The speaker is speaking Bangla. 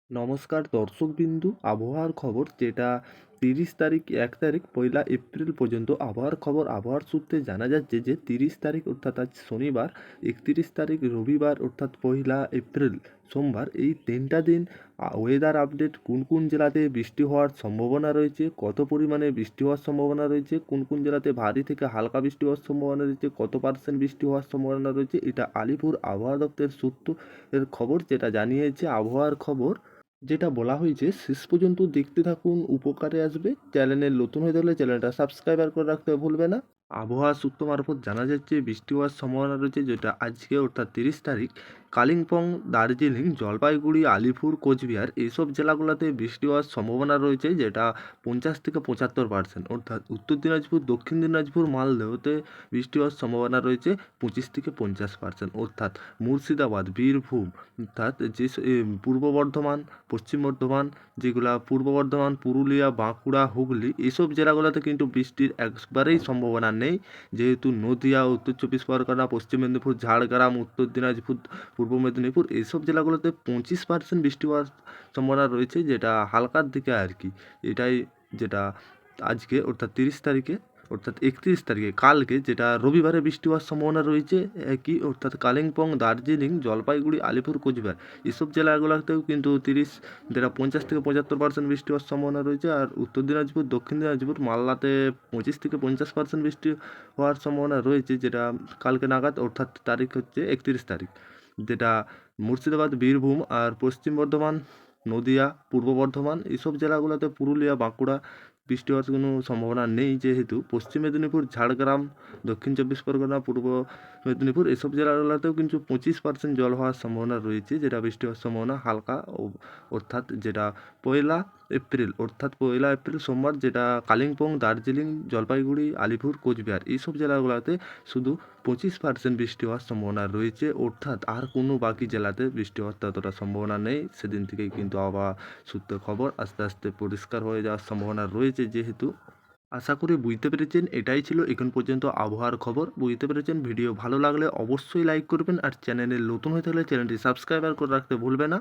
নমস্কার দর্শকবিন্দু, আবহাওয়ার খবর যেটা 30 তারিখ, 1 তারিখ, 1 এপ্রিল পর্যন্ত আবহাওয়ার খবর আবহাওয়ার সূত্রে জানা যাচ্ছে যে 30 তারিখ অর্থাৎ আজ শনিবার, 31 তারিখ রবিবার অর্থাৎ 1 এপ্রিল সোমবার, এই 3টা দিন ওয়েদার আপডেট কোন কোন জেলাতে বৃষ্টি হওয়ার সম্ভাবনা রয়েছে, কত পরিমাণে বৃষ্টি হওয়ার সম্ভাবনা রয়েছে, কোন কোন জেলাতে ভারী থেকে হালকা বৃষ্টি হওয়ার সম্ভাবনা রয়েছে, কত পার্সেন্ট বৃষ্টি হওয়ার সম্ভাবনা রয়েছে, এটা আলিপুর আবহাওয়া দপ্তরের সূত্রের খবর যেটা জানিয়েছে আবহাওয়ার খবর। যেটা বলা হয়েছে শেষ পর্যন্ত দেখতে থাকুন, উপকারে আসবে। চ্যানেলে নতুন হয়ে থাকলে চ্যানেলটা সাবস্ক্রাইবার করে রাখতে ভুলবে না। আবহাওয়া সূত্র মারফত জানা যাচ্ছে বৃষ্টি হওয়ার সম্ভাবনা রয়েছে, যেটা আজকে অর্থাৎ 30 তারিখ কালিম্পং, দার্জিলিং, জলপাইগুড়ি, আলিপুর, কোচবিহার এইসব জেলাগুলোতে বৃষ্টি হওয়ার সম্ভাবনা রয়েছে, যেটা 50 থেকে 75%। অর্থাৎ উত্তর দিনাজপুর, দক্ষিণ দিনাজপুর, মালদহতে বৃষ্টি হওয়ার সম্ভাবনা রয়েছে 25 থেকে 50%। অর্থাৎ মুর্শিদাবাদ, বীরভূম, অর্থাৎ পূর্ব বর্ধমান, পশ্চিম বর্ধমান, যেগুলা পূর্ব বর্ধমান, পুরুলিয়া, বাঁকুড়া, হুগলি এইসব জেলাগুলোতে কিন্তু বৃষ্টির একবারেই সম্ভাবনা নেই। যেহেতু নদিয়া, উত্তর চব্বিশ পরগনা, পশ্চিম মেদিনীপুর, ঝাড়গ্রাম, উত্তর দিনাজপুর, পূর্ব মেদিনীপুর এইসব জেলাগুলোতে 25% বৃষ্টি হওয়ার সম্ভাবনা রয়েছে, যেটা হালকার দিকে আর কি। এটাই যেটা আজকে অর্থাৎ 30 তারিখে, অর্থাৎ 31 তারিখে কালকে যেটা রবিবারে বৃষ্টি হওয়ার সম্ভাবনা রয়েছে একই, অর্থাৎ কালিম্পং, দার্জিলিং, জলপাইগুড়ি, আলিপুর, কোচবিহার এইসব জেলাগুলোতেও কিন্তু যেটা 50 থেকে 75% বৃষ্টি হওয়ার সম্ভাবনা রয়েছে। আর উত্তর দিনাজপুর, দক্ষিণ দিনাজপুর, মালদাতে 25 থেকে 50% বৃষ্টি হওয়ার সম্ভাবনা রয়েছে, যেটা কালকে নাগাদ, অর্থাৎ তারিখ হচ্ছে 31 তারিখ। যেটা মুর্শিদাবাদ, বীরভূম আর পশ্চিম বর্ধমান, নদিয়া, পূর্ব বর্ধমান এইসব জেলাগুলোতে, পুরুলিয়া, বাঁকুড়া বৃষ্টি হওয়ার কোনো সম্ভাবনা নেই। যেহেতু পশ্চিম মেদিনীপুর, ঝাড়গ্রাম, দক্ষিণ চব্বিশ পরগনা, পূর্ব মেদিনীপুর এসব জেলাগুলোতেও কিন্তু 25% জল হওয়ার সম্ভাবনা রয়েছে, যেটা বৃষ্টি হওয়ার সম্ভাবনা হালকা। অর্থাৎ যেটা 1 এপ্রিল, অর্থাৎ 1 এপ্রিল সোমবার, যেটা কালিম্পং, দার্জিলিং, জলপাইগুড়ি, আলিপুর, কোচবিহার এইসব জেলাগুলোতে শুধু 25% বৃষ্টি হওয়ার সম্ভাবনা রয়েছে। অর্থাৎ আর কোনো বাকি জেলাতে বৃষ্টি হওয়ার ততটা সম্ভাবনা নেই। সেদিন থেকেই কিন্তু আবহাওয়া সূত্রে খবর আস্তে আস্তে পরিষ্কার হয়ে যাওয়ার সম্ভাবনা রয়েছে। যেহেতু আশা করি বুঝতে পেরেছেন, এটাই ছিল এখন পর্যন্ত আবহাওয়ার খবর। বুঝতে পেরেছেন, ভিডিও ভালো লাগলে অবশ্যই লাইক করবেন, আর চ্যানেলে নতুন হয়ে থাকলে চ্যানেলটি সাবস্ক্রাইবার করে রাখতে ভুলবে না।